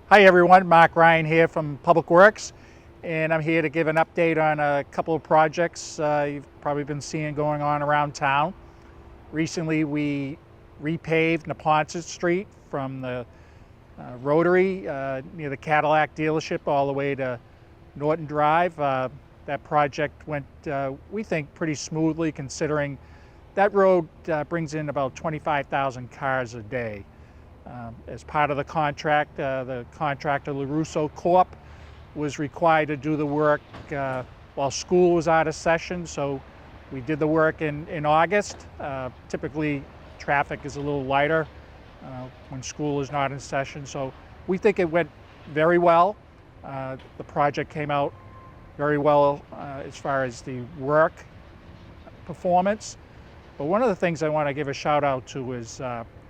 Hi everyone, Mark Ryan here from Public Works, and I'm here to give an update on a couple of projects you've probably been seeing going on around town. Recently we repaved Neponset Street from the Rotary near the Cadillac dealership all the way to Norton Drive. That project went, we think, pretty smoothly considering that road brings in about 25,000 cars a day. As part of the contract, the contractor LaRusso Corp was required to do the work while school was out of session, so we did the work in August. Typically traffic is a little lighter when school is not in session, so we think it went very well. The project came out very well as far as the work performance. But one of the things I want to give a shout out to is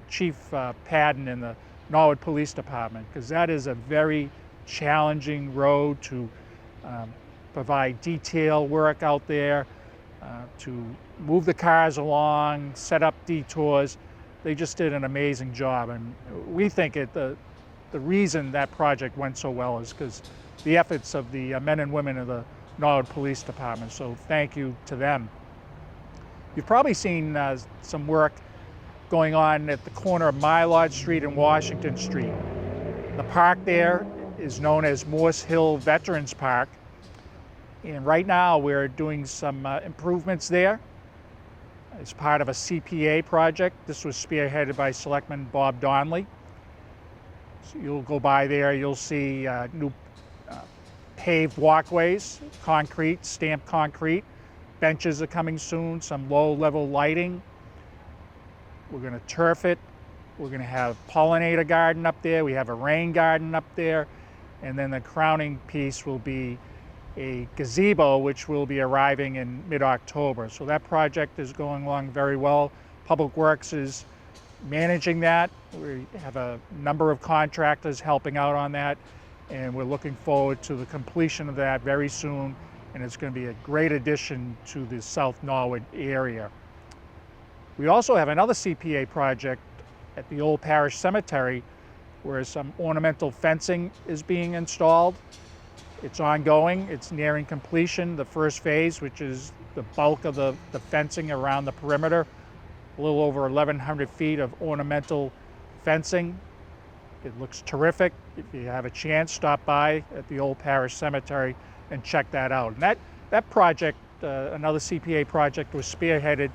Chief Padden in the Norwood Police Department, because that is a very challenging road to provide detail work out there, to move the cars along, set up detours. They just did an amazing job, and we think the reason that project went so well is because the efforts of the men and women of the Norwood Police Department, so thank you to them. You've probably seen some work going on at the corner of Mylod Street and Washington Street. The park there is known as Morse Hill Veterans Park, and right now we're doing some improvements there as part of a CPA project. This was spearheaded by Selectman Bob Donnelly. So you'll go by there, you'll see new paved walkways, concrete, stamped concrete. Benches are coming soon, some low-level lighting. We're going to turf it. We're going to have pollinator garden up there. We have a rain garden up there. And then the crowning piece will be a gazebo, which will be arriving in mid-October. So that project is going along very well. Public Works is managing that. We have a number of contractors helping out on that, and we're looking forward to the completion of that very soon. And it's going to be a great addition to the South Norwood area. We also have another CPA project at the old parish cemetery where some ornamental fencing is being installed. It's ongoing, it's nearing completion. The first phase, which is the bulk of the fencing around the perimeter, a little over 1,100 feet of ornamental fencing. It looks terrific. If you have a chance, stop by at the old parish cemetery and check that out. And that project, another CPA project, was spearheaded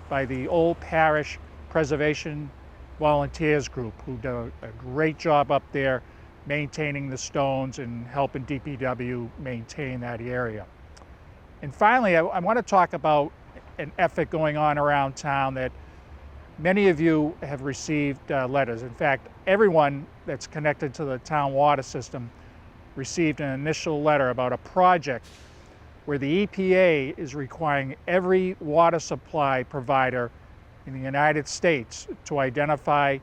by the Old Parish Preservation Volunteers Group, who did a great job up there maintaining the stones and helping DPW maintain that area. And finally, I want to talk about an effort going on around town that many of you have received letters. In fact, everyone that's connected to the town water system received an initial letter about a project where the EPA is requiring every water supply provider in the United States to identify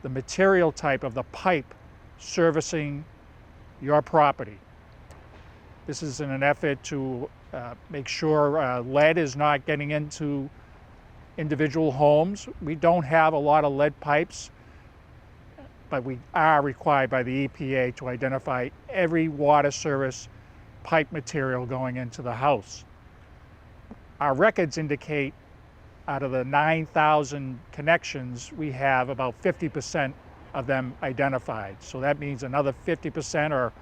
the material type of the pipe servicing your property. This is in an effort to make sure lead is not getting into individual homes. We don't have a lot of lead pipes, but we are required by the EPA to identify every water service pipe material going into the house. Our records indicate out of the 9,000 connections, we have about 50% of them identified. So that means another 50%, or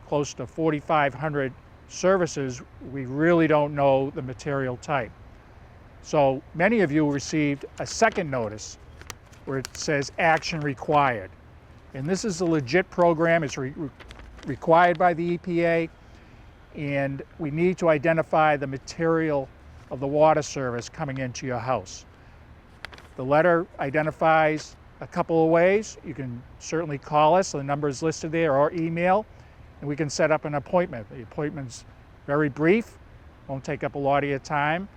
close to 4,500 services, we really don't know the material type. So many of you received a second notice where it says action required. And this is a legit program. It's required by the EPA, and we need to identify the material of the water service coming into your house. The letter identifies a couple of ways. You can certainly call us, the number is listed there, or email, and we can set up an appointment. The appointment's very brief, won't take up a lot of your time.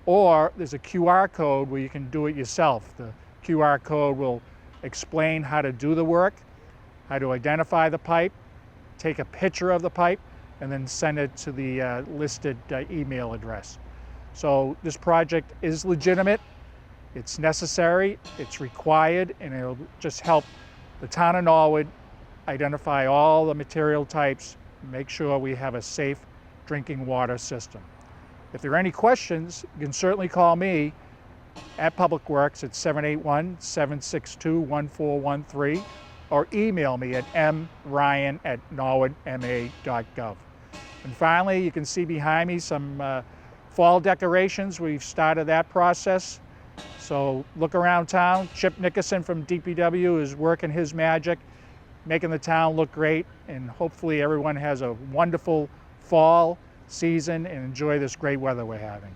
Or there's a QR code where you can do it yourself. The QR code will explain how to do the work, how to identify the pipe, take a picture of the pipe, and then send it to the listed email address. So this project is legitimate, it's necessary, it's required, and it'll just help the town of Norwood identify all the material types, make sure we have a safe drinking water system. If there are any questions, you can certainly call me at Public Works at 781-762-1413 or email me at mryan@norwoodma.gov. And finally, you can see behind me some fall decorations. We've started that process. So look around town. Chip Nickerson from DPW is working his magic, making the town look great, and hopefully everyone has a wonderful fall season and enjoy this great weather we're having.